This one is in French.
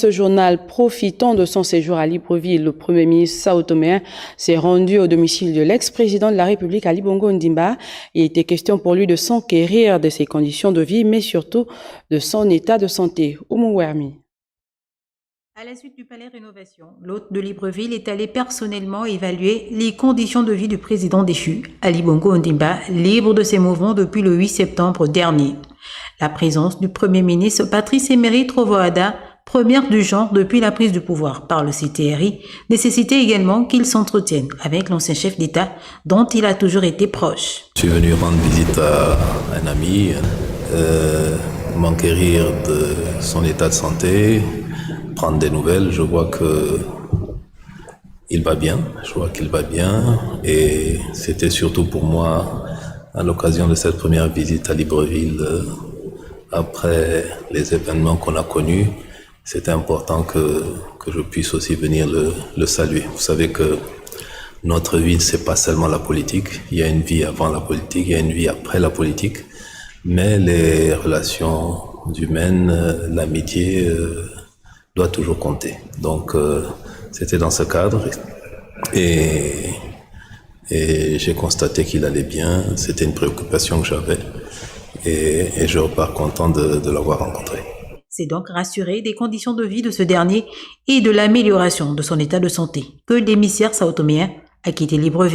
Ce journal, profitant de son séjour à Libreville, le Premier ministre sao-toméen s'est rendu au domicile de l'ex-président de la République, Ali Bongo Ondimba. Il était question pour lui de s'enquérir de ses conditions de vie, mais surtout de son état de santé. Oumouermi. À la suite du palais Rénovation, l'hôte de Libreville est allé personnellement évaluer les conditions de vie du président déchu, Ali Bongo Ondimba, libre de ses mouvements depuis le 8 septembre dernier. La présence du Premier ministre Patrice Emery Trovoada, première du genre depuis la prise du pouvoir par le CTRI, nécessitait également qu'il s'entretienne avec l'ancien chef d'État dont il a toujours été proche. Je suis venu rendre visite à un ami, m'enquérir de son état de santé, prendre des nouvelles. Je vois qu'il va bien, et c'était surtout pour moi, à l'occasion de cette première visite à Libreville, après les événements qu'on a connus, c'était important que je puisse aussi venir le saluer. Vous savez que notre vie, c'est pas seulement la politique. Il y a une vie avant la politique, il y a une vie après la politique. Mais les relations humaines, l'amitié doit toujours compter. Donc, c'était dans ce cadre. Et j'ai constaté qu'il allait bien. C'était une préoccupation que j'avais. Et je repars content de l'avoir rencontré. C'est donc rassuré des conditions de vie de ce dernier et de l'amélioration de son état de santé que l'émissaire sao-toméen a quitté Libreville.